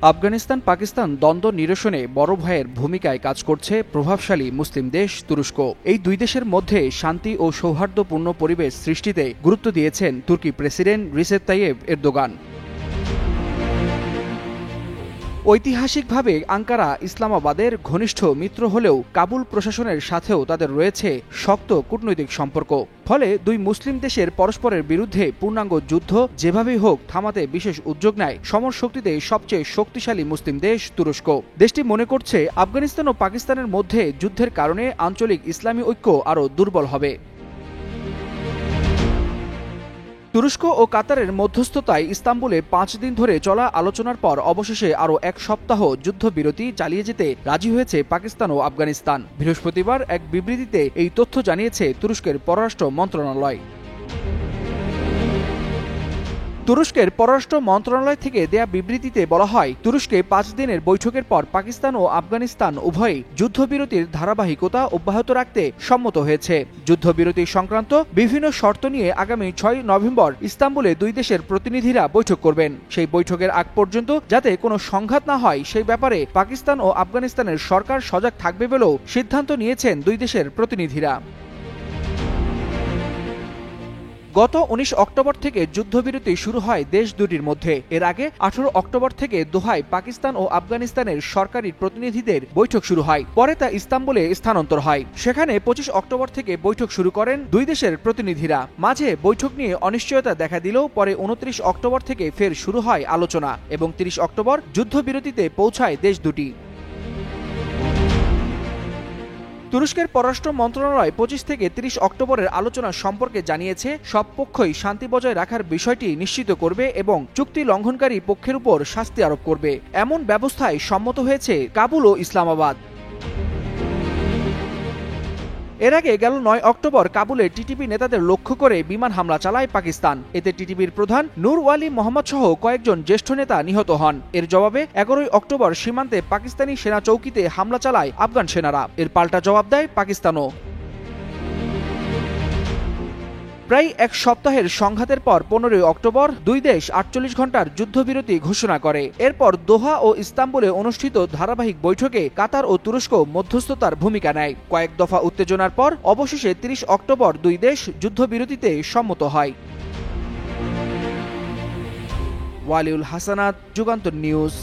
আফগানিস্তান পাকিস্তান দ্বন্দ্ব নিরসনে বড় ভাইয়ের ভূমিকায় কাজ করছে প্রভাবশালী মুসলিম দেশ তুরস্ক। এই দুই দেশের মধ্যে শান্তি ও সৌহার্দ্যপূর্ণ পরিবেশ সৃষ্টিতে গুরুত্ব দিয়েছেন তুর্কি প্রেসিডেন্ট রিসেপ তাইয়েপ এরদোগান। ঐতিহাসিকভাবে আঙ্কারা ইসলামাবাদের ঘনিষ্ঠ মিত্র হলেও কাবুল প্রশাসনের সাথেও তাদের রয়েছে শক্ত কূটনৈতিক সম্পর্ক। ফলে দুই মুসলিম দেশের পরস্পরের বিরুদ্ধে পূর্ণাঙ্গ যুদ্ধ যেভাবেই হোক থামাতে বিশেষ উদ্যোগ নেয় সমর শক্তিতে সবচেয়ে শক্তিশালী মুসলিম দেশ তুরস্ক। দেশটি মনে করছে আফগানিস্তান ও পাকিস্তানের মধ্যে যুদ্ধের কারণে আঞ্চলিক ইসলামী ঐক্য আরও দুর্বল হবে। তুরস্ক ও কাতারের মধ্যস্থতায় ইস্তাম্বুলে 5 দিন ধরে চলা আলোচনার পর অবশেষে আরও 1 সপ্তাহ যুদ্ধবিরতি চালিয়ে যেতে রাজি হয়েছে পাকিস্তান ও আফগানিস্তান। বৃহস্পতিবার এক বিবৃতিতে এই তথ্য জানিয়েছে তুরস্কের পররাষ্ট্র মন্ত্রণালয়। তুরস্কের পররাষ্ট্র মন্ত্রণালয় থেকে দেয়া বিবৃতিতে বলা হয়, তুরস্কে 5 দিনের বৈঠকের পর পাকিস্তান ও আফগানিস্তান উভয়ই যুদ্ধবিরতির ধারাবাহিকতা অব্যাহত রাখতে সম্মত হয়েছে। যুদ্ধবিরতি সংক্রান্ত বিভিন্ন শর্ত নিয়ে আগামী 6 নভেম্বর ইস্তাম্বুলে দুই দেশের প্রতিনিধিরা বৈঠক করবেন। সেই বৈঠকের আগ পর্যন্ত যাতে কোনো সংঘাত না হয় সেই ব্যাপারে পাকিস্তান ও আফগানিস্তানের সরকার সজাগ থাকবে বলেও সিদ্ধান্ত নিয়েছেন দুই দেশের প্রতিনিধিরা। গত 19 অক্টোবর থেকে যুদ্ধবিরতি শুরু হয় দেশ দুটির মধ্যে। এর আগে 18 অক্টোবর থেকে দোহায় পাকিস্তান ও আফগানিস্তানের সরকারি প্রতিনিধিদের বৈঠক শুরু হয়। পরে তা ইস্তাম্বুলে স্থানান্তর হয়। সেখানে 25 অক্টোবর থেকে বৈঠক শুরু করেন দুই দেশের প্রতিনিধিরা। মাঝে বৈঠক নিয়ে অনিশ্চয়তা দেখা দিলেও পরে 29 অক্টোবর থেকে ফের শুরু হয় আলোচনা এবং 30 অক্টোবর যুদ্ধবিরতিতে পৌঁছায় দেশ দুটি। তুরস্কের পররাষ্ট্র মন্ত্রণালয় 25 থেকে 30 অক্টোবরের আলোচনা সম্পর্কে জানিয়েছে, সব পক্ষই শান্তি বজায় রাখার বিষয়টি নিশ্চিত করবে এবং চুক্তি লঙ্ঘনকারী পক্ষের উপর শাস্তি আরোপ করবে। এমন ব্যবস্থায় সম্মত হয়েছে কাবুল ও ইসলামাবাদ। এর আগে গেল 9 অক্টোবর কাবুলে টিটিপি নেতাদের লক্ষ্য করে বিমান হামলা চালায় পাকিস্তান। এতে টিটিপির প্রধান নূর ওয়ালি মোহাম্মদ সহ কয়েকজন জ্যেষ্ঠ নেতা নিহত হন। এর জবাবে 11 অক্টোবর সীমান্তে পাকিস্তানি সেনা চৌকিতে হামলা চালায় আফগান সেনারা। এর পাল্টা জবাব দেয় পাকিস্তানও। প্রায় এক সপ্তাহের সংঘাতের পর 15 অক্টোবর দুই দেশ 48 ঘণ্টার যুদ্ধবিরতি ঘোষণা করে। এরপর দোহা ও ইস্তাম্বুলে অনুষ্ঠিত ধারাবাহিক বৈঠকে কাতার ও তুরস্ক মধ্যস্থতার ভূমিকা নেয়। কয়েক দফা উত্তেজনার পর অবশেষে 30 অক্টোবর দুই দেশ যুদ্ধবিরতিতে সম্মত হয়। ওয়ালিউল হাসানাত, যুগান্তর নিউজ।